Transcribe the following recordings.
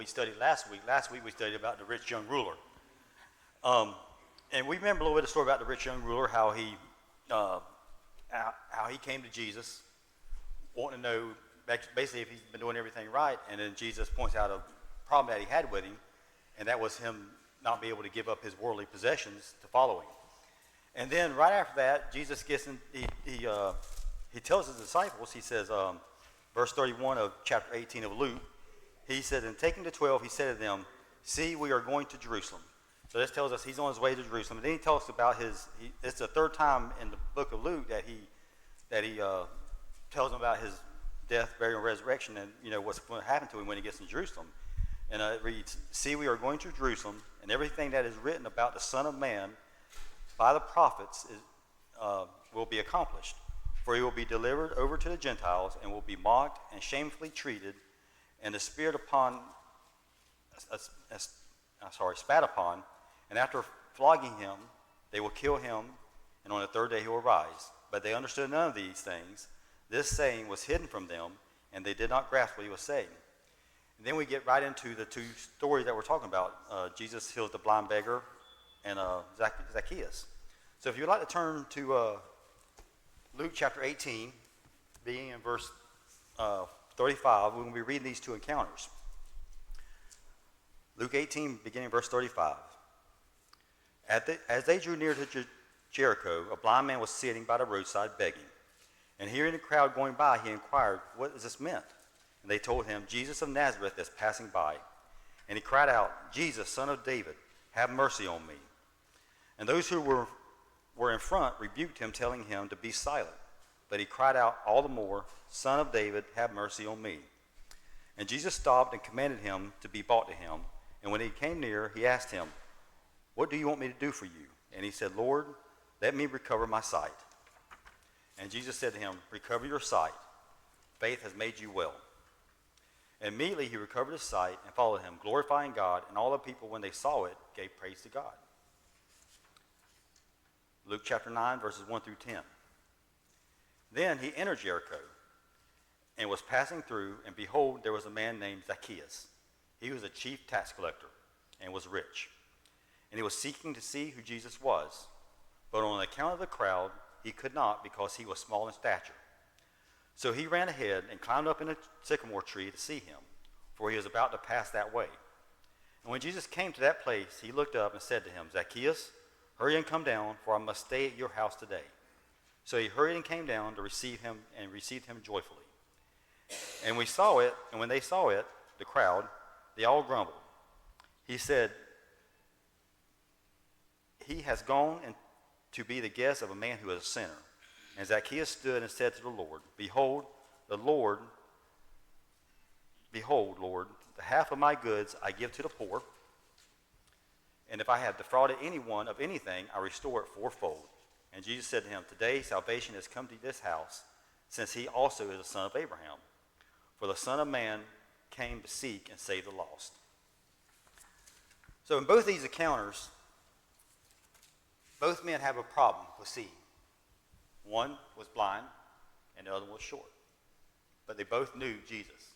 we studied last week. Last week we studied about the rich young ruler. And we remember a little bit of the story about the rich young ruler, how he came to Jesus, wanting to know basically if he's been doing everything right, and then Jesus points out a problem that he had with him, and that was him not being able to give up his worldly possessions to follow him. And then right after that, Jesus gets in, he tells his disciples, he says, verse 31 of chapter 18 of Luke, he said, and taking the 12, he said to them, see, we are going to Jerusalem. So this tells us he's on his way to Jerusalem. And then he tells us about it's the third time in the book of Luke that he tells them about his death, burial, and resurrection, and what's going to happen to him when he gets to Jerusalem. And it reads, see, we are going to Jerusalem, and everything that is written about the Son of Man by the prophets will be accomplished. For he will be delivered over to the Gentiles and will be mocked and shamefully treated, and the Spirit spat upon, and after flogging him, they will kill him, and on the third day he will rise. But they understood none of these things. This saying was hidden from them, and they did not grasp what he was saying. And then we get right into the two stories that we're talking about. Jesus heals the blind beggar and Zacchaeus. So if you'd like to turn to Luke chapter 18, beginning in verse 35, we're going to be reading these two encounters. Luke 18, beginning verse 35. As they drew near to Jericho, a blind man was sitting by the roadside begging. And hearing the crowd going by, he inquired, what is this meant? And they told him, Jesus of Nazareth is passing by. And he cried out, Jesus, Son of David, have mercy on me. And those who were in front rebuked him, telling him to be silent. But he cried out all the more, Son of David, have mercy on me. And Jesus stopped and commanded him to be brought to him. And when he came near, he asked him, what do you want me to do for you? And he said, Lord, let me recover my sight. And Jesus said to him, recover your sight. Faith has made you well. And immediately he recovered his sight and followed him, glorifying God. And all the people, when they saw it, gave praise to God. Luke chapter 9, verses 1 through 10. Then he entered Jericho and was passing through, and behold, there was a man named Zacchaeus. He was a chief tax collector and was rich. And he was seeking to see who Jesus was. But on account of the crowd, he could not, because he was small in stature. So he ran ahead and climbed up in a sycamore tree to see him, for he was about to pass that way. And when Jesus came to that place, he looked up and said to him, Zacchaeus, hurry and come down, for I must stay at your house today. So he hurried and came down to receive him, and received him joyfully. And we saw it, and when they saw it, the crowd, they all grumbled. He said, he has gone to be the guest of a man who is a sinner. And Zacchaeus stood and said to the Lord, Behold, Lord, the half of my goods I give to the poor. And if I have defrauded anyone of anything, I restore it fourfold. And Jesus said to him, Today salvation has come to this house, since he also is a son of Abraham. For the Son of Man came to seek and save the lost. So in both these encounters, both men have a problem with seeing. One was blind, and the other was short. But they both knew Jesus.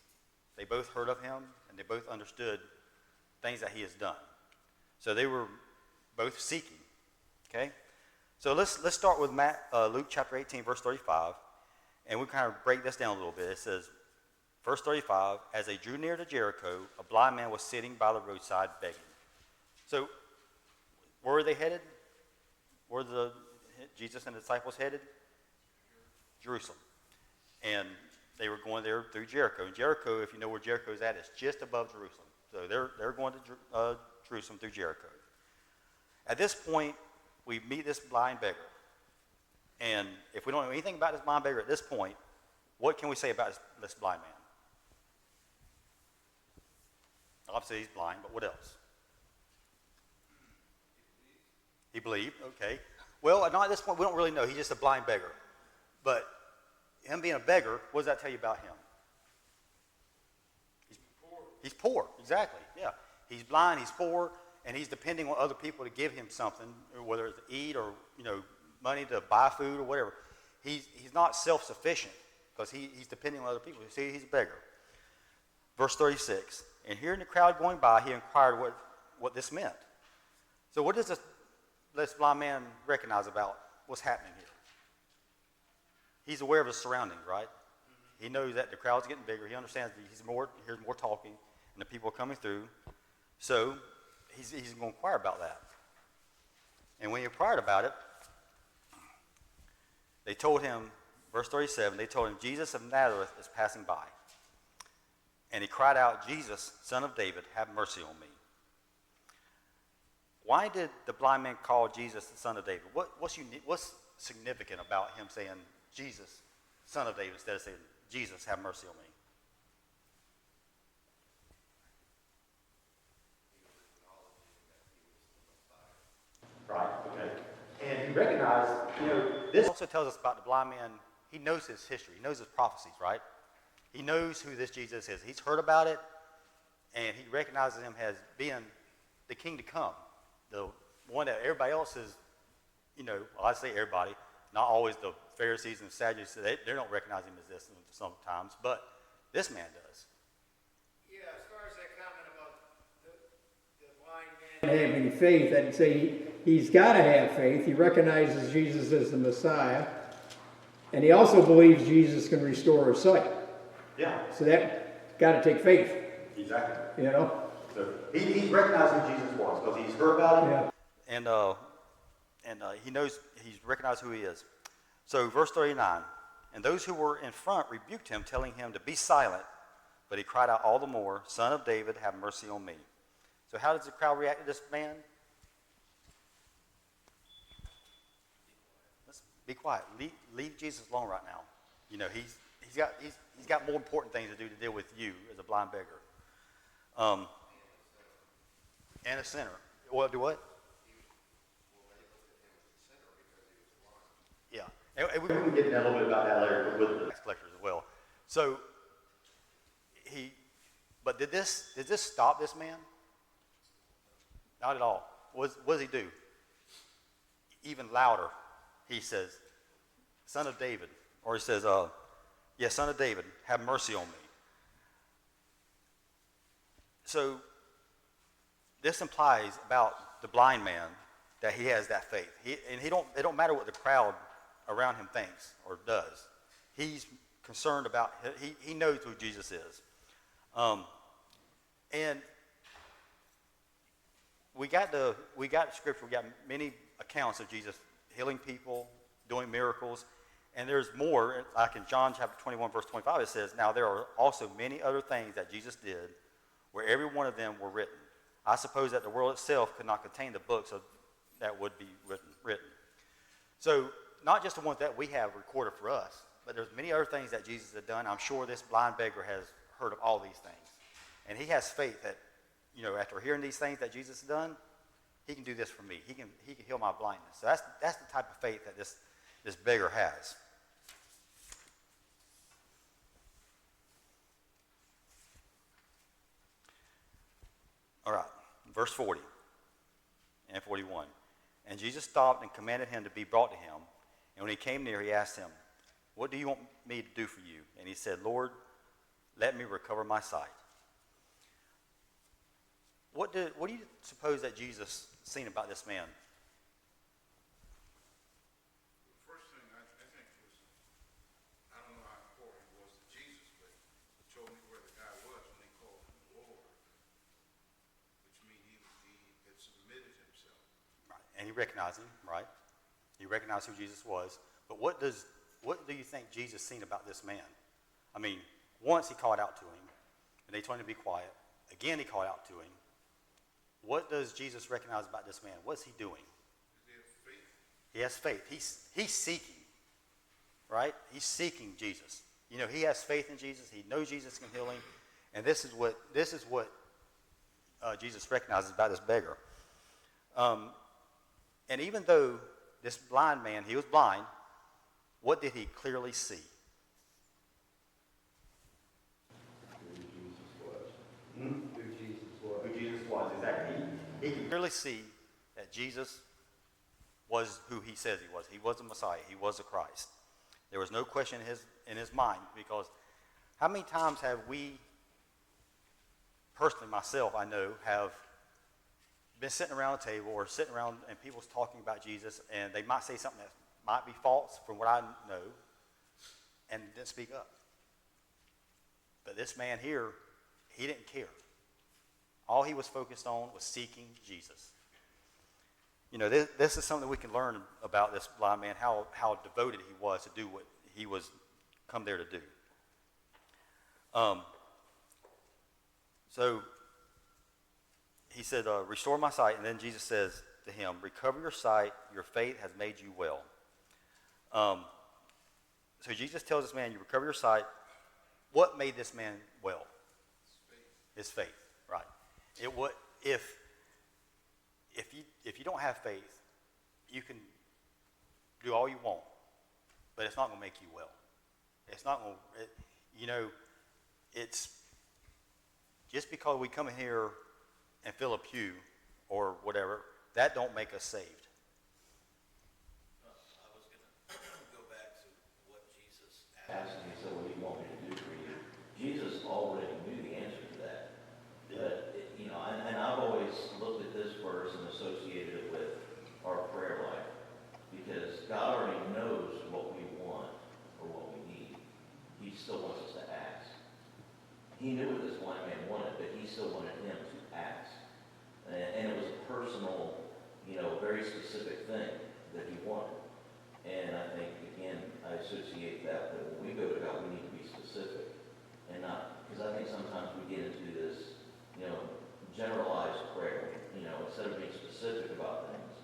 They both heard of him, and they both understood things that he has done. So they were both seeking. Okay? So let's start with Luke chapter 18, verse 35, and we kind of break this down a little bit. It says, verse 35, as they drew near to Jericho, a blind man was sitting by the roadside begging. So where were they headed? Where were Jesus and the disciples headed? Jerusalem. And they were going there through Jericho. And Jericho, if you know where Jericho is at, is just above Jerusalem. So they're going to Jerusalem through Jericho. At this point, we meet this blind beggar. And if we don't know anything about this blind beggar at this point, what can we say about this blind man? Obviously, he's blind, but what else? He believed, okay. Well, not at this point, we don't really know. He's just a blind beggar. But him being a beggar, what does that tell you about him? He's poor, exactly, yeah. He's blind, he's poor, and he's depending on other people to give him something, whether it's to eat or, money to buy food or whatever. He's not self-sufficient because he's depending on other people. You see, he's a beggar. verse 36. And hearing the crowd going by, he inquired what this meant. So what does this blind man recognize about what's happening here? He's aware of his surroundings, right? Mm-hmm. He knows that the crowd's getting bigger. He understands that hears more talking, and the people are coming through. So he's going to inquire about that. And when he inquired about it, they told him, verse 37, they told him, Jesus of Nazareth is passing by. And he cried out, Jesus, Son of David, have mercy on me. Why did the blind man call Jesus the Son of David? What's significant about him saying, Jesus, Son of David, instead of saying, Jesus, have mercy on me? Right, okay. And he recognized, this also tells us about the blind man. He knows his history. He knows his prophecies, right? He knows who this Jesus is. He's heard about it, and he recognizes him as being the king to come. The one that everybody else is, well, I say everybody, not always the Pharisees and Sadducees. They don't recognize him as this sometimes, but this man does. Yeah, as far as that comment about the blind man having faith, I'd say he's got to have faith. He recognizes Jesus as the Messiah, and he also believes Jesus can restore his sight. Yeah. So that got to take faith. Exactly. So he's recognized who Jesus was because he's heard about him. Yeah. And he knows, he's recognized who he is. So verse 39, and those who were in front rebuked him, telling him to be silent. But he cried out all the more, Son of David, have mercy on me. So how does the crowd react to this man? Let's be quiet. Leave Jesus alone right now. He's got more important things to do to deal with you as a blind beggar. And a sinner. Well, do what? Yeah. And we can get into a little bit about that later with the tax collectors as well. So, but did this stop this man? Not at all. What does he do? Even louder, he says, Son of David. Or he says, Son of David, have mercy on me. So, this implies about the blind man that he has that faith. It don't matter what the crowd around him thinks or does. He's concerned about, he knows who Jesus is. And we got scripture, we got many accounts of Jesus healing people, doing miracles, and there's more. Like in John chapter 21, verse 25, it says, now there are also many other things that Jesus did, where every one of them were written. I suppose that the world itself could not contain the books that would be written. So, not just the ones that we have recorded for us, but there's many other things that Jesus had done. I'm sure this blind beggar has heard of all these things. And he has faith that, after hearing these things that Jesus has done, he can do this for me. He can heal my blindness. So that's the type of faith that this beggar has. All right, verse 40 and 41. And Jesus stopped and commanded him to be brought to him. And when he came near, he asked him, what do you want me to do for you? And he said, Lord, let me recover my sight. What do you suppose that Jesus seen about this man? The first thing I think was, I don't know how important it was to Jesus, but it told me where the guy was when he called him Lord, which means he had submitted himself. Right. And he recognized him, right? He recognized who Jesus was. But what do you think Jesus seen about this man? I mean, once he called out to him, and they told him to be quiet. Again, he called out to him. What does Jesus recognize about this man? What's he doing? He has faith. He's seeking, right? He's seeking Jesus. He has faith in Jesus. He knows Jesus can heal him, and this is what Jesus recognizes about this beggar. And even though this blind man, he was blind, what did he clearly see? Who Jesus was, exactly. He can clearly see that Jesus was who he says he was. He was the Messiah. He was the Christ. There was no question in his mind, because how many times have we personally myself, I know, have been sitting around a table or sitting around and people's talking about Jesus, and they might say something that might be false from what I know, and didn't speak up. But this man here, he didn't care. All he was focused on was seeking Jesus. You know, this is something we can learn about this blind man, how devoted he was to do what he was come there to do. So he said, restore my sight. And then Jesus says to him, recover your sight. Your faith has made you well. So Jesus tells this man, you recover your sight. What made this man well? His faith, right? It would, if you don't have faith, you can do all you want, but it's not going to make you well. It's not going to, it's just because we come in here and fill a pew or whatever, that don't make us saved. I was going to go back to what Jesus asked him. He said, what do you want me to do for you? Jesus already knew the answer to that. But, and I've always looked at this verse and associated it with our prayer life. Because God already knows what we want or what we need. He still wants us to ask. He knew what this blind man wanted, but he still wanted him to ask. And it was a personal, very specific thing that he wanted. And I think, again, I associate that when we go to God, we need to be specific. And not, because I think sometimes we get into this, generalized prayer. Instead of being specific about things,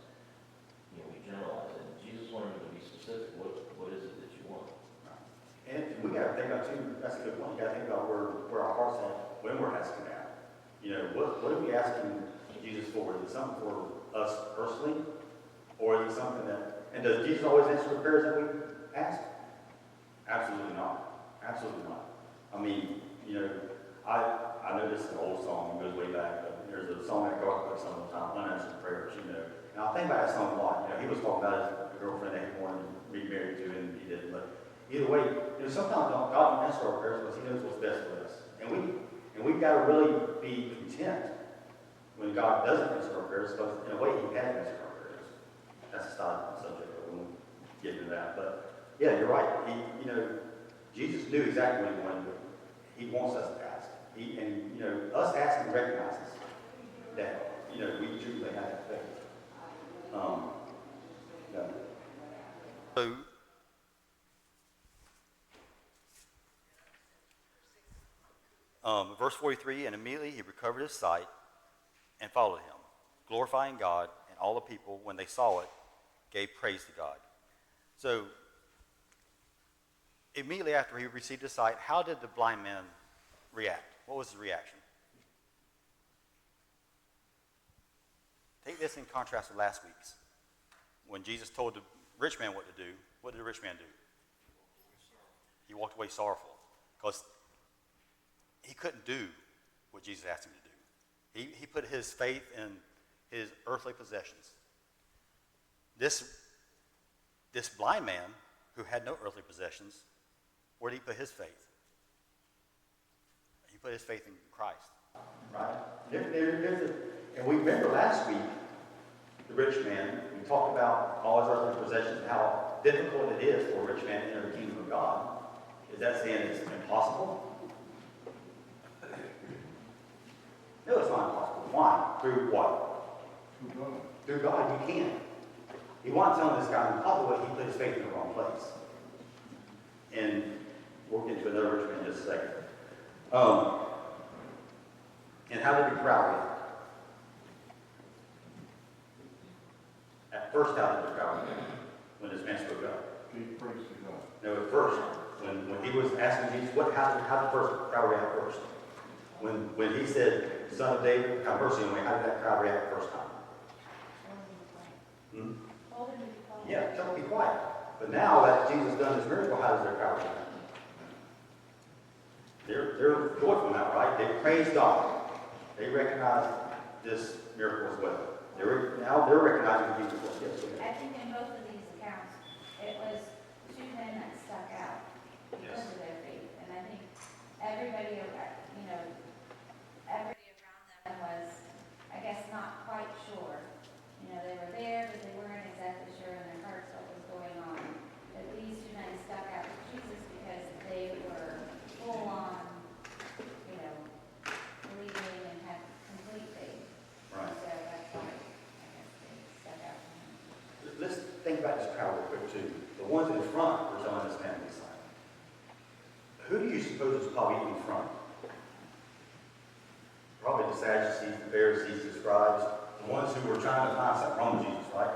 we generalize it. And Jesus wanted him to be specific. What is it that you want? And we got to think about too, that's a good point. You got to think about where our heart's at when we're asking that. What are we asking Jesus for? Is it something for us personally? Or is it something that, and does Jesus always answer the prayers that we ask? Absolutely not. Absolutely not. I mean, I know this is an old song, it goes way back, but there's a song that God puts on the time, unanswered prayers, And I think about that song a lot. He was talking about his girlfriend that he wanted to be married to, and he didn't. But either way, sometimes God don't answer our prayers because he knows what's best for us. And we've got to really be content when God doesn't answer our prayers, because in a way he has answered our prayers. That's a side subject, but we won't get into that. But yeah, you're right. Jesus knew exactly what he wanted to do. He wants us to ask. Us asking recognizes that, we truly have that faith. Verse 43, and immediately he recovered his sight and followed him, glorifying God, and all the people, when they saw it, gave praise to God. So, immediately after he received his sight, how did the blind man react? What was his reaction? Take this in contrast with last week's. When Jesus told the rich man what to do, what did the rich man do? He walked away sorrowful, because he couldn't do what Jesus asked him to do. He put his faith in his earthly possessions. This blind man, who had no earthly possessions, where did he put his faith? He put his faith in Christ. Right. And we remember last week, the rich man, we talked about all his earthly possessions and how difficult it is for a rich man to enter the kingdom of God. Is that saying it's impossible? No, it's not impossible. Why? Through what? Through God, you can. He wanted to tell this guy, by the way, he put his faith in the wrong place. And we'll get to another rich man in just a second. And how did the crowd react? At first, how did the crowd react when this man spoke up? Give praise to God. No, at first, when he was asking Jesus, how did the first crowd react first? When he said, Son of David, have mercy on me, how did that crowd react the first time? Yeah, tell them to be quiet. But now that Jesus done this miracle, how does their crowd react? They're joyful now, right? They praise God. They recognize this miracle as well. Now they're recognizing Jesus was yes. I think in both of these accounts, it was two men that stuck out because of their faith. And I think everybody was, I guess, not quite sure. You know, they were there, but they weren't exactly sure in their hearts what was going on. But these two men stuck out to Jesus because they were full on, you know, believing and had complete faith. Right. So that's why, I guess, they stuck out to him. Let's think about this crowd real quick too. The ones in front were telling this man to be silent. Who do you suppose was probably in front? Probably the Sadducees, the Pharisees, the scribes, the ones who were trying to find something wrong with Jesus, right?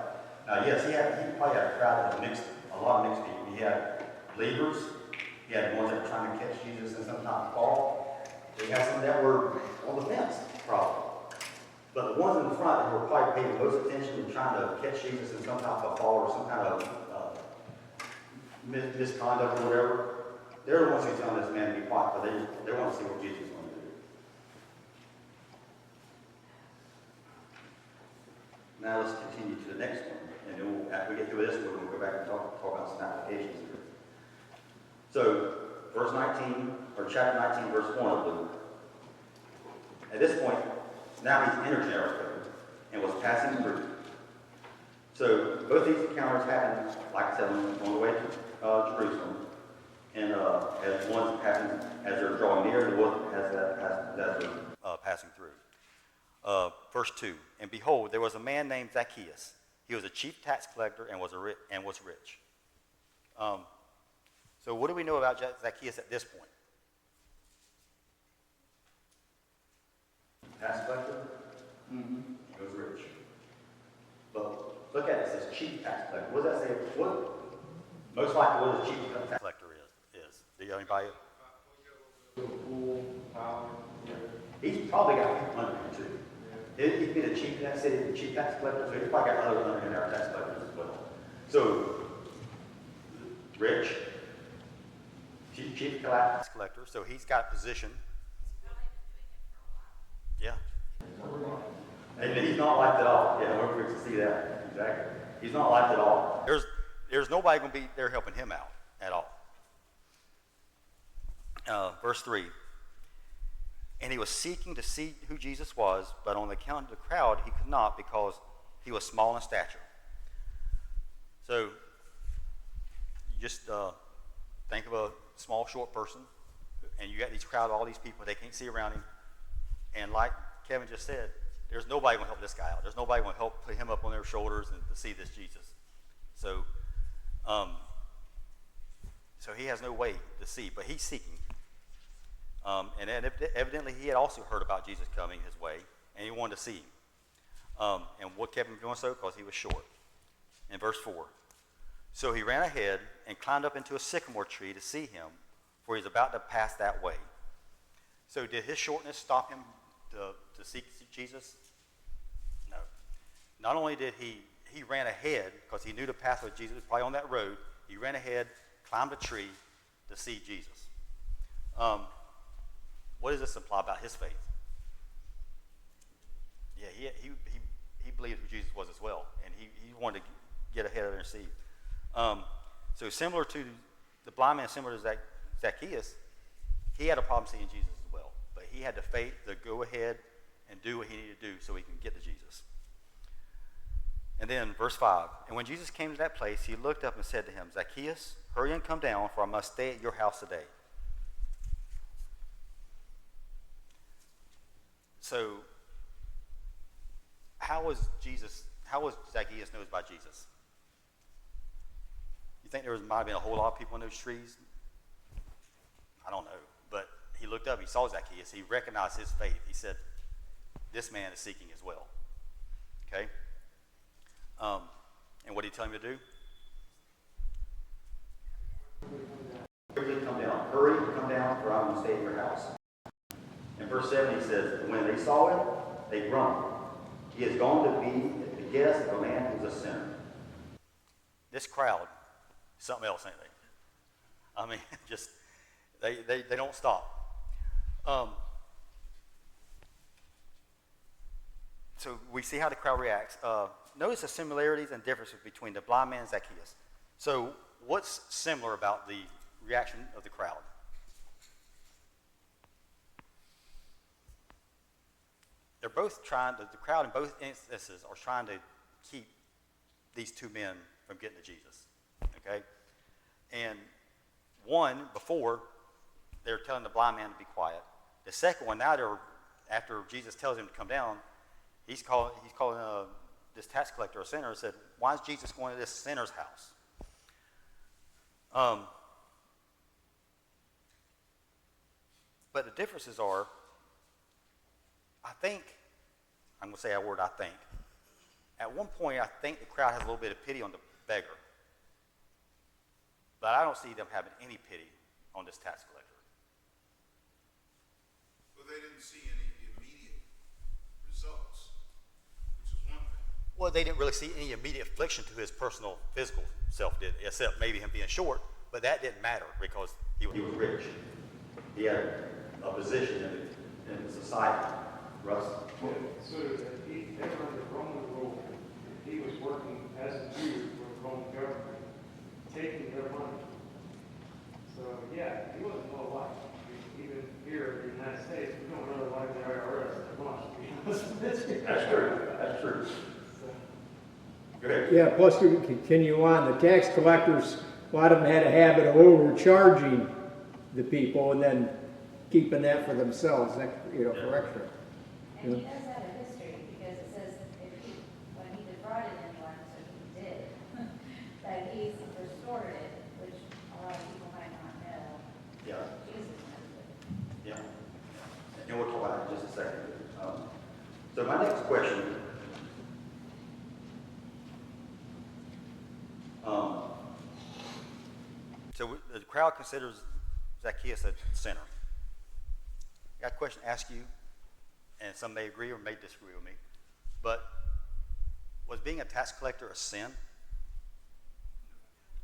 Now, yes, he probably had a crowd of a lot of mixed people. He had believers, he had ones that were trying to catch Jesus in some kind of fall. He had some that were on the fence, probably. But the ones in the front who were probably paying most attention and trying to catch Jesus in some type of fall or some kind of misconduct or whatever, they're the ones who telling this man to be quiet, but they want to see what Jesus is going to do. Now let's continue to the next one. And then after we get through this, we're going to go back and talk about some applications here. So, verse 19, or chapter 19, verse 1 of Luke. At this point, now he's entered Jericho and was passing through. So both these encounters happened, like I said, on the way to Jerusalem. And as one happens as they're drawing near, and the other as they're passing through. Verse 2, and behold, there was a man named Zacchaeus. He was a chief tax collector and was rich. So what do we know about Zacchaeus at this point? Tax collector? Mm-hmm. He was rich. But look at it, it says chief tax collector. What does that say? What? Most likely what a chief tax collector is. Do you anybody? He's probably got people under him too. He's been a chief in that city, the chief tax collector, so he's probably got others under him that are tax collectors as well. So, rich, chief tax collector, so he's got a position. Yeah. And he's not liked at all. Yeah, we're quick to see that. Exactly. He's not liked at all. There's nobody going to be there helping him out at all. Verse 3. And he was seeking to see who Jesus was, but on the account of the crowd, he could not because he was small in stature. So, you just think of a small, short person, and you got these crowd, all these people, they can't see around him. And like Kevin just said, there's nobody going to help this guy out. There's nobody going to help put him up on their shoulders and to see this Jesus. So, so he has no way to see, but he's seeking. And evidently he had also heard about Jesus coming his way, and he wanted to see him. And what kept him doing so? Because he was short. In verse 4, so he ran ahead and climbed up into a sycamore tree to see him, for he was about to pass that way. So did his shortness stop him to seek Jesus? No. Not only did he ran ahead, because he knew the path of Jesus was probably on that road, he ran ahead, climbed a tree to see Jesus. What does this imply about his faith? Yeah, he believed who Jesus was as well, and he wanted to get ahead of it and see. So similar to the blind man, similar to Zacchaeus, he had a problem seeing Jesus as well, but he had the faith to go ahead and do what he needed to do so he can get to Jesus. And then verse 5, and when Jesus came to that place, he looked up and said to him, Zacchaeus, hurry and come down, for I must stay at your house today. So, how was Zacchaeus known by Jesus? You think might have been a whole lot of people in those trees? I don't know. But he looked up, he saw Zacchaeus, he recognized his faith. He said, this man is seeking as well. Okay? And what did he tell him to do? Hurry, come down, for I'm going to stay at your house. In verse 7 he says, when they saw it, they grumbled. He is going to be the guest of a man who's a sinner. This crowd, something else, ain't they? I mean, just, they don't stop. So we see how the crowd reacts. Notice the similarities and differences between the blind man and Zacchaeus. So what's similar about the reaction of the crowd? they're both trying to, the crowd in both instances are trying to keep these two men from getting to Jesus. Okay? And one, before, they're telling the blind man to be quiet. The second one, now after Jesus tells him to come down, he's calling this tax collector a sinner and said, why is Jesus going to this sinner's house? But the differences are, I think, I'm going to say a word, I think. At one point, I think the crowd has a little bit of pity on the beggar. But I don't see them having any pity on this tax collector. Well, they didn't see any immediate results, which is one thing. Well, they didn't really see any immediate affliction to his personal physical self, did, except maybe him being short. But that didn't matter because he was rich. He had a position in society. Russ? So they were under Roman rule. He was working as a Jew for the Roman government, taking their money. So yeah, he wasn't well liked. Even here in the United States, we don't really like the IRS that much, to be honest with you. That's true. That's true. So, Go ahead. Yeah, plus to continue on, the tax collectors, a lot of them had a habit of overcharging the people and then keeping that for themselves, for extra. And he does have a history, because it says when he defrauded anyone, so he did, that he's restored it, which a lot of people might not know. Yeah. Jesus knows it. Yeah. And we'll talk about that in just a second. So my next question, So the crowd considers Zacchaeus a sinner. I got a question to ask you, and some may agree or may disagree with me, but was being a tax collector a sin?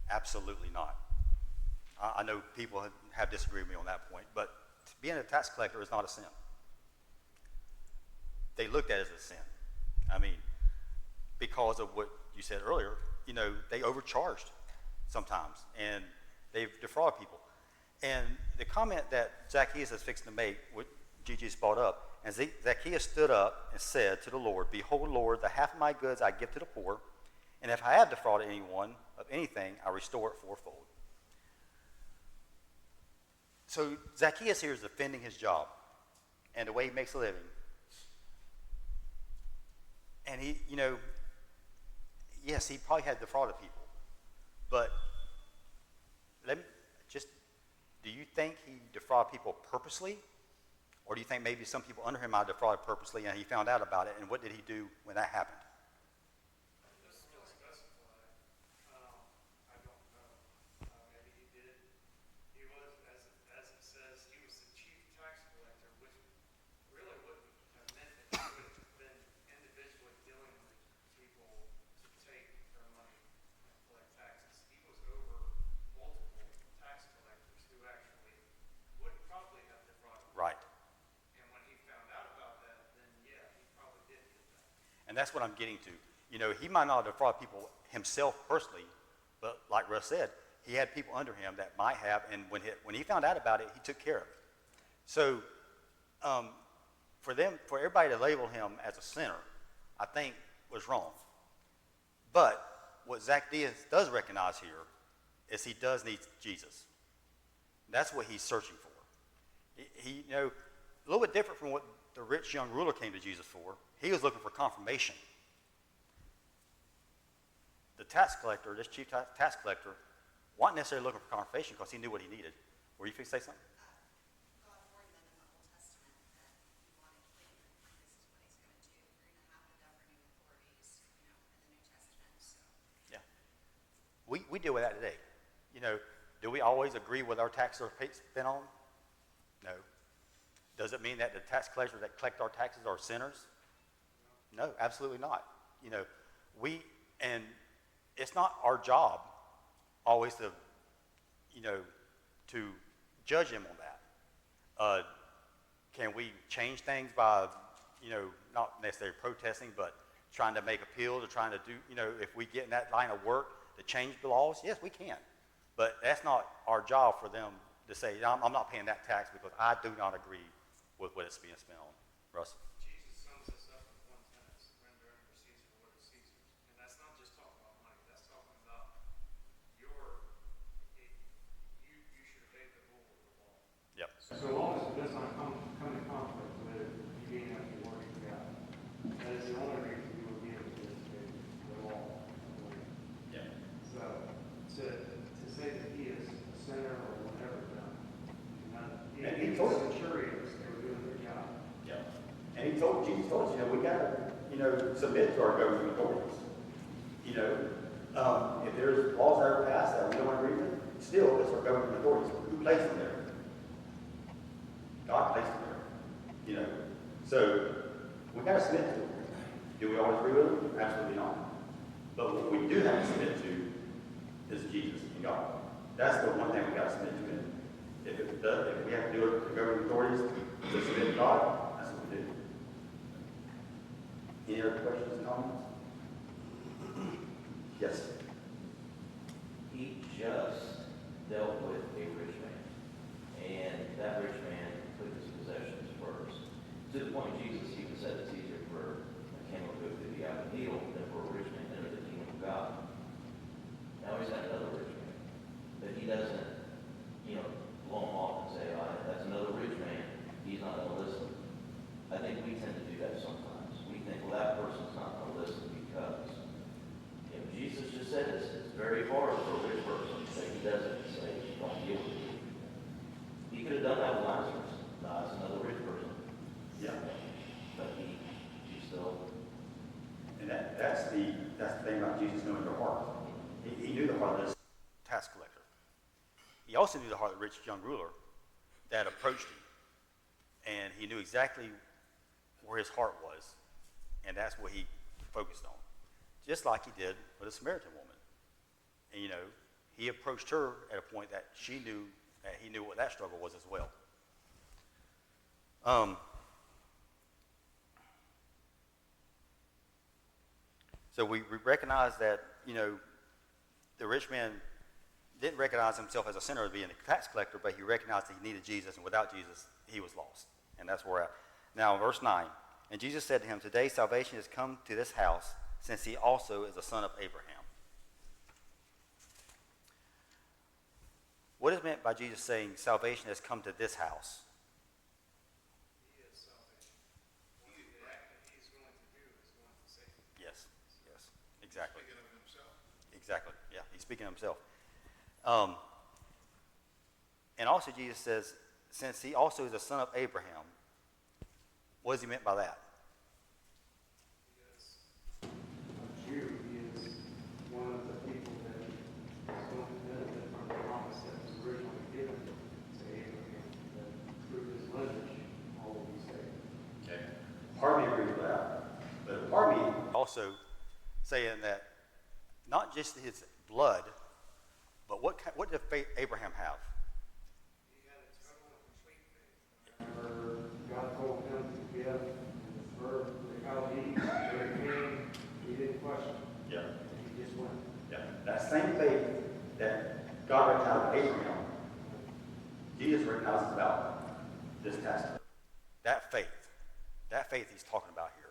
Absolutely not. I know people have disagreed with me on that point, but being a tax collector is not a sin. They looked at it as a sin. I mean, because of what you said earlier, they overcharged sometimes, and they've defrauded people. And the comment that Zacchaeus is fixing to make, what Gigi just brought up, and Zacchaeus stood up and said to the Lord, behold, Lord, the half of my goods I give to the poor, and if I have defrauded anyone of anything, I restore it fourfold. So Zacchaeus here is defending his job and the way he makes a living. And he, yes, he probably had defrauded people, but do you think he defrauded people purposely? Or do you think maybe some people under him might have defrauded purposely and he found out about it? And what did he do when that happened? this is really specified. I don't know. Maybe he did. He was, as it says, he was the chief tax collector, which really wouldn't have meant that he would have been individually dealing with people to take their money and collect taxes. He was over multiple tax collectors who actually would probably have defrauded. Right. And when he found out about that, then yeah, he probably did get that. And that's what I'm getting to. He might not have defrauded people himself personally, but like Russ said, he had people under him that might have, and when he found out about it, he took care of it. So for everybody to label him as a sinner, I think was wrong. But what Zacchaeus does recognize here is he does need Jesus. That's what he's searching for. He a little bit different from what the rich young ruler came to Jesus for. He was looking for confirmation. The tax collector, this chief tax collector, wasn't necessarily looking for confirmation because he knew what he needed. Were you fixing to say something? God warned them in the Old Testament that he wanted later, this is what he's going to do. You're going to have the governing authorities, in the New Testament. So. Yeah. We deal with that today. Do we always agree with our taxes are spent on? No. Does it mean that the tax collectors that collect our taxes are sinners? No, absolutely not. And it's not our job always to judge him on that. Can we change things by, not necessarily protesting, but trying to make appeals or trying to do, if we get in that line of work to change the laws? Yes, we can. But that's not our job for them to say, I'm not paying that tax because I do not agree with what it's being spent on. Russ? Jesus sums we got to, submit to our governing authorities. If there's laws that are passed that we don't agree with, still, it's our governing authorities. Who placed them there? God placed them there. So we got to submit to them. Do we always agree with them? Absolutely not. But what we do have to submit to is Jesus and God. That's the one thing we got to submit to. If we have to do it to governing authorities to submit to God, that's what we do. Any other questions and comments? Yes. He just dealt with a rich man, and that rich man took his possessions first. To the point, Jesus even said it's easier for a camel to go through the eye of a needle than for a rich man to enter the kingdom of God. Now he's got another rich man, but he doesn't, blow him off and say, "Oh, that's another rich man. He's not going to listen." I think we tend to do that sometimes. We think, well, that person's not going to listen because Jesus just said it's very hard for a rich person to say he doesn't say, "Don't deal with me." He could have done that with Lazarus. No, it's another rich person. Yeah. But he still. And that's the thing about Jesus knowing their heart. He knew the heart of this Tax collector. He also knew the heart of the rich young ruler that approached him. And he knew exactly where his heart was. And that's what he focused on. Just like he did with the Samaritan woman. And, he approached her at a point that he knew what that struggle was as well. So we recognize that, the rich man didn't recognize himself as a sinner as being a tax collector, but he recognized that he needed Jesus, and without Jesus, he was lost. And that's where we're at. Now, verse 9. And Jesus said to him, "Today salvation has come to this house, since he also is a son of Abraham." What is meant by Jesus saying salvation has come to this house? He is salvation. What he's going to do is going to save you. Yes, exactly. Speaking of himself. Exactly, yeah, he's speaking of himself. And also Jesus says, since he also is a son of Abraham, what does he meant by that? A Jew, he is one of the people that is going to benefit from the promise that was originally given to Abraham, that through his lineage, all will be saved. Okay. Part of me agrees with that. But part of me Also saying that not just his blood, but what did Abraham have? He had a total and complete faith. Whenever God told him to give his birth to the Chaldees, where he came, he didn't question. Yeah. He just went. Yeah. That same faith that God recognized with Abraham, Jesus recognizes about this tax collector. That faith he's talking about here.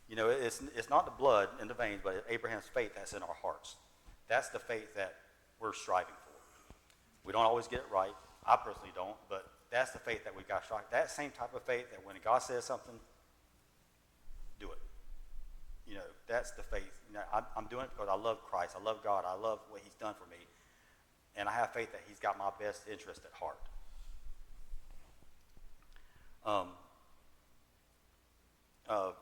It's not the blood in the veins, but Abraham's faith that's in our hearts. That's the faith that we're striving for. We don't always get it right. I personally don't, but that's the faith that we got to strive. That same type of faith that when God says something, do it. That's the faith. I'm doing it because I love Christ. I love God. I love what he's done for me. And I have faith that he's got my best interest at heart.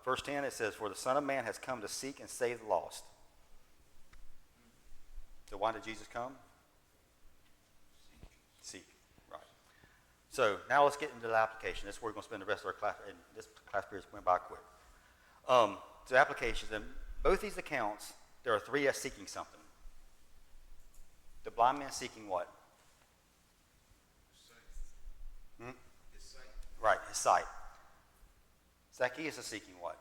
Verse 10, it says, "For the Son of Man has come to seek and save the lost." So why did Jesus come? Seek. Right. So now let's get into the application. This is where we're going to spend the rest of our class, and this class period went by quick. So applications, in both these accounts, there are three as seeking something. The blind man seeking what? His sight. Right, his sight. Zacchaeus is seeking what?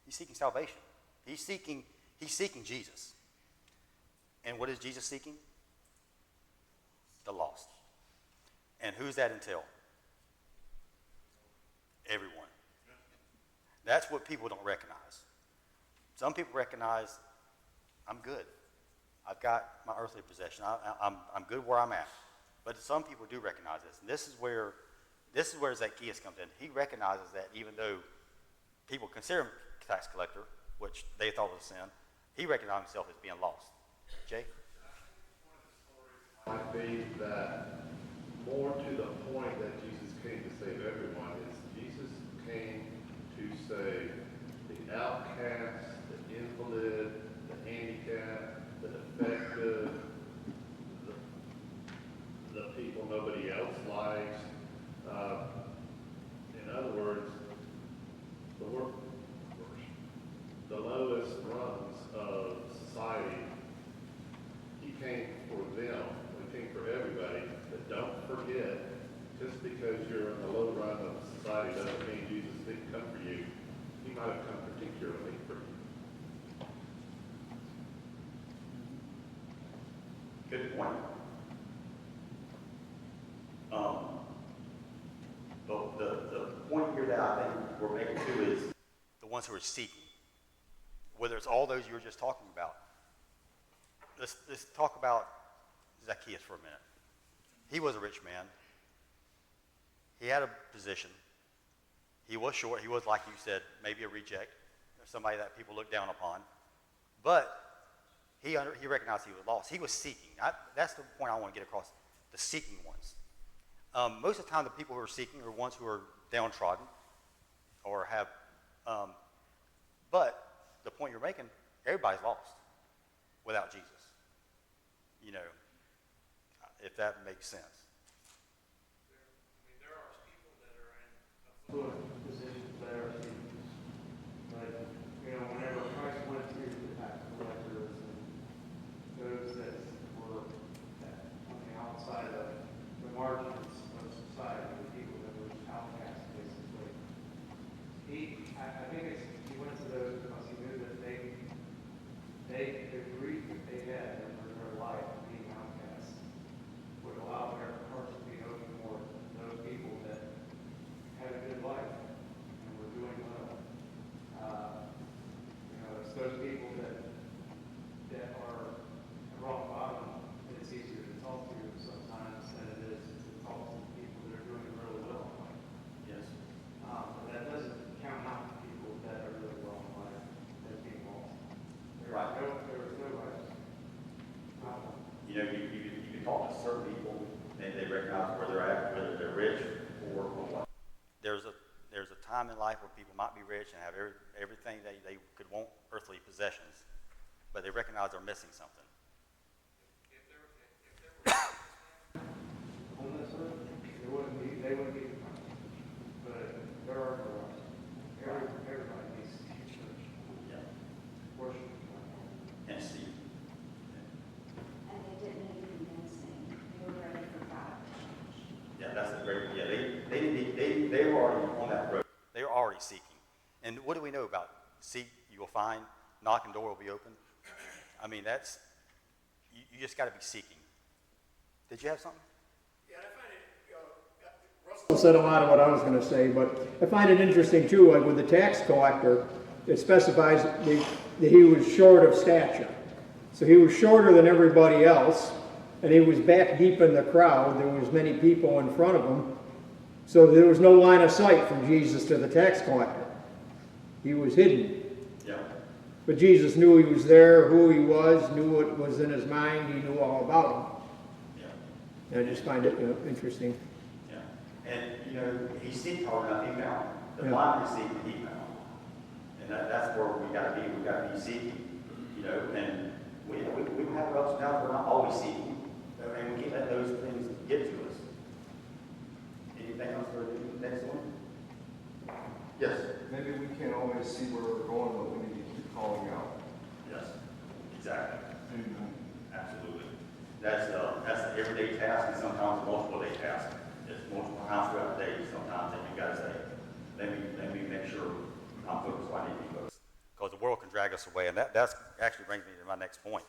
He's seeking salvation. He's seeking Jesus. And what is Jesus seeking? The lost. And who's that entail? Everyone. That's what people don't recognize. Some people recognize, I'm good. I've got my earthly possession. I'm good where I'm at. But some people do recognize this. And this is where Zacchaeus comes in. He recognizes that even though people consider him a tax collector, which they thought was a sin, he recognized himself as being lost. Jay? I think that more to the point that Jesus came to save Good point. But the point here that I think we're making too is the ones who are seeking. Whether it's all those you were just talking about. Let's talk about Zacchaeus for a minute. He was a rich man. He had a position. He was short. He was, like you said, maybe a reject, or somebody that people looked down upon. But he recognized he was lost. He was seeking. That's the point I want to get across, the seeking ones. Most of the time, the people who are seeking are ones who are downtrodden or have, but the point you're making, everybody's lost without Jesus. You know, if that makes sense. There are people that are in Fluent positions that are seeking. But, whenever Christ went to the tax collectors and those that were on the outside of the margins of society, the people that were outcast, basically, I think he went to those because he knew that the grief that they had over their life being outcast would allow their hearts to be open more to those people that had a good life and were doing well. It's those people that are rock bottom that it's easier to talk to sometimes than it is to talk to people that are doing really well in life. yes. But that doesn't count out the people that are really well in life as being lost. There Right. is no righteous. Not one. You know, you can talk to certain people, and they recognize where they're at, whether they're rich or what. There's a time in life where people might be rich and have everything they could want, earthly possessions, but they recognize they're missing something. if there were On this earth, they wouldn't be, but there are for us. Everybody needs to be church, Yeah. worship. And see. And they didn't need convincing. They were ready for God. Yeah, that's a great, yeah, they were already on that road. They are already seeking. And what do we know about seek, you will find, knock and door will be open? I mean, that's, you just got to be seeking. Did you have something? Yeah, I find it, Russell said a lot of what I was going to say, but I find it interesting too, like with the tax collector, it specifies that he was short of stature. So he was shorter than everybody else, and he was back deep in the crowd. There was many people in front of him. So there was no line of sight from Jesus to the tax collector. He was hidden. Yeah. But Jesus knew he was there, who he was, knew what was in his mind. He knew all about him. Yeah. And I just find it interesting. Yeah. And, he seeked hard enough, he found. The Yeah. blind man seeked and he found. And that's where we got to be. We got to be seeking, and we have ups and downs. We're not always seeking. And we can't let those things get to us. Anything else for the next one? Yes. Maybe we can't always see where we're going, but we need to keep calling out. Yes. Exactly. Absolutely. That's an everyday task and sometimes a multiple day task. It's multiple times throughout the day sometimes that you got to say, let me make sure I'm focused where I need to be focused. Because the world can drag us away. And that's actually brings me to my next point.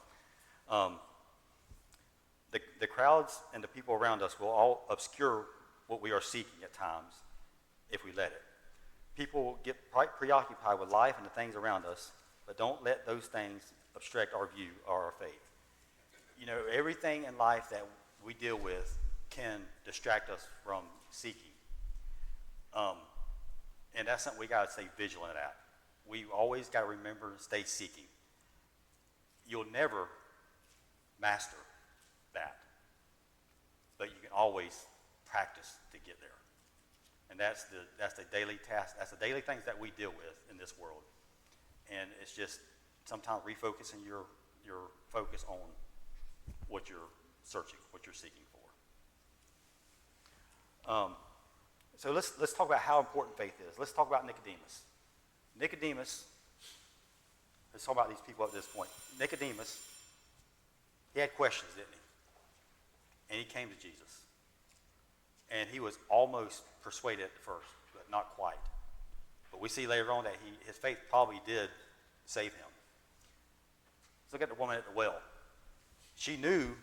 The crowds and the people around us will all obscure what we are seeking at times if we let it. People get preoccupied with life and the things around us, but don't let those things obstruct our view or our faith. Everything in life that we deal with can distract us from seeking. And that's something we got to stay vigilant at. We always got to remember and stay seeking. You'll never master that, but you can always practice to get there. And that's the daily task. That's the daily things that we deal with in this world. And it's just sometimes refocusing your focus on what you're searching, what you're seeking for. So let's talk about how important faith is. Let's talk about Nicodemus. Let's talk about these people at this point. Nicodemus, he had questions, didn't he? And he came to Jesus. And he was almost persuaded at first, but not quite. But we see later on that his faith probably did save him. Let's look at the woman at the well. She knew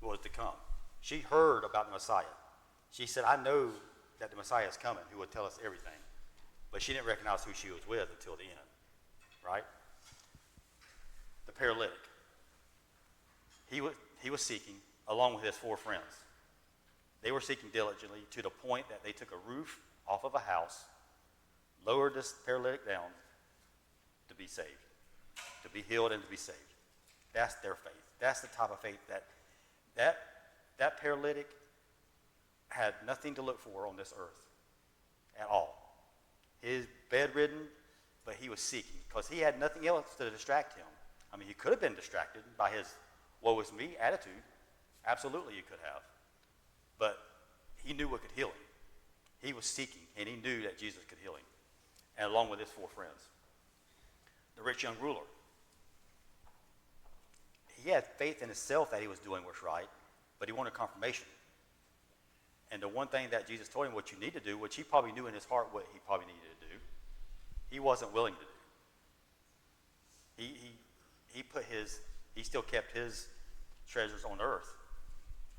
was to come. She heard about the Messiah. She said, I know that the Messiah is coming who will tell us everything. But she didn't recognize who she was with until the end, right? The paralytic. He was seeking, along with his 4 friends. They were seeking diligently to the point that they took a roof off of a house, lowered this paralytic down to be saved, to be healed and to be saved. That's their faith. That's the type of faith that paralytic had nothing to look for on this earth at all. He was bedridden, but he was seeking because he had nothing else to distract him. I mean, he could have been distracted by his woe is me attitude. Absolutely, he could have. But he knew what could heal him. He was seeking, and he knew that Jesus could heal him, and along with his 4 friends. The rich young ruler. He had faith in himself that he was doing what's right, but he wanted confirmation. And the one thing that Jesus told him what you need to do, which he probably knew in his heart what he probably needed to do, he wasn't willing to do. He still kept his treasures on earth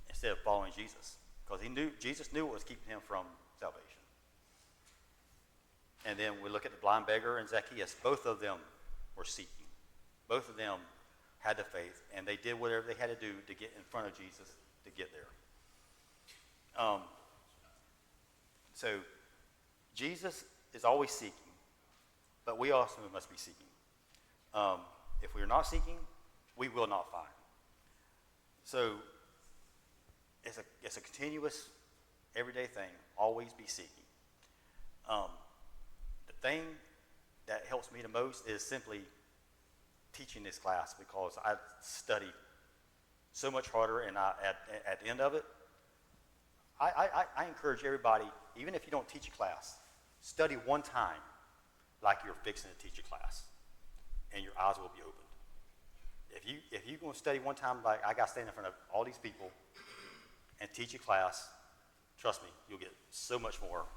instead of following Jesus, because Jesus knew what was keeping him from salvation. And then we look at the blind beggar and Zacchaeus. Both of them were seeking. Both of them had the faith, and they did whatever they had to do to get in front of Jesus to get there. So Jesus is always seeking, but we also must be seeking. If we are not seeking, we will not find. So it's a continuous, everyday thing. Always be seeking. The thing that helps me the most is simply teaching this class, because I study so much harder, and at the end of it, I encourage everybody, even if you don't teach a class, study one time like you're fixing to teach a class, and your eyes will be opened. If you're going to study one time like I got to stand in front of all these people and teach a class, trust me, you'll get so much more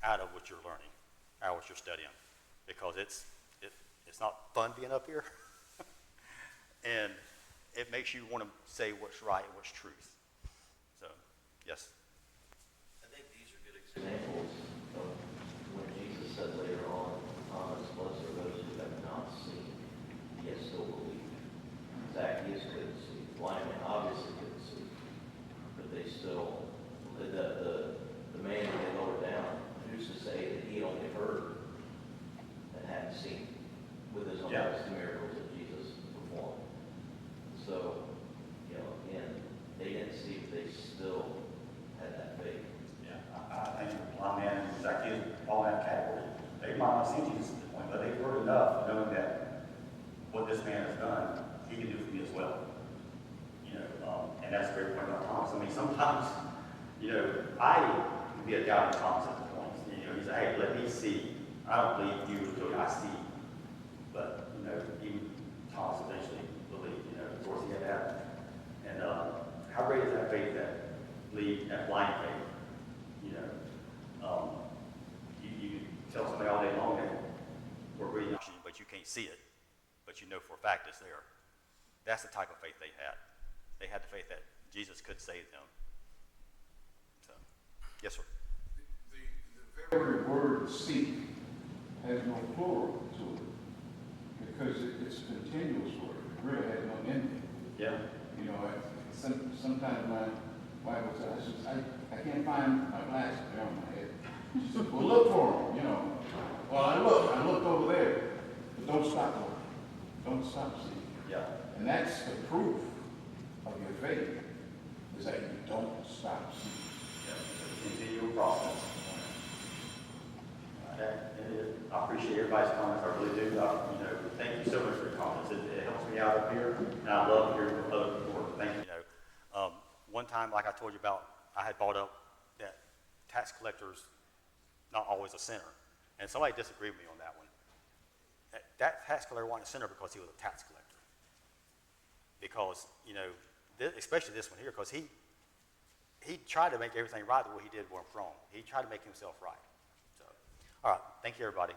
out of what you're learning, out of what you're studying, because it's not fun being up here, and it makes you want to say what's right and what's truth. So, yes. I think these are good examples of when Jesus said later on, Thomas, blessed are those who have not seen, yet still believe. Zacchaeus couldn't see. Blind man obviously couldn't see. But they still, the man that they lowered down, who's to say that he only heard and hadn't seen with his own eyes the miracles that Jesus performed. So, again, they didn't see, but they still had that faith. Yeah, I think the blind man and Zacchaeus fall in that category. They might not see Jesus at this point, but they've heard enough knowing that what this man has done, he can do for me as well. And that's a great point about Thomas. I mean, sometimes, I can be a doubting Thomas at the point. He said, hey, let me see. I don't believe you until I see. But, even Thomas eventually believed, of course he had that. And how great is that faith that blind faith? You tell somebody all day long that we're reading, But you can't see it, but you know for a fact it's there. That's the type of faith they had. They had the faith that Jesus could save them. So, yes, sir. The very word seek has no plural to it, because it's a continuous word. It really has no ending. Yeah. Sometimes my wife will say, I can't find my glasses, they're on my head. She said, well, look for them, Well, I looked over there, but don't stop looking. Don't stop seeking. Yeah. And that's the proof of your faith, is that you don't stop seeking. Yeah. It's a continual process. Okay. I appreciate everybody's comments. I really do. Thank you so much for your comments. It helps me out up here, and I love hearing what other people are thinking. One time, like I told you about, I had brought up that tax collectors not always a sinner, and somebody disagreed with me on that one. That tax collector wasn't a sinner because he was a tax collector. Because especially this one here, because he tried to make everything right the way he did where I'm from. He tried to make himself right. So, all right, thank you, everybody.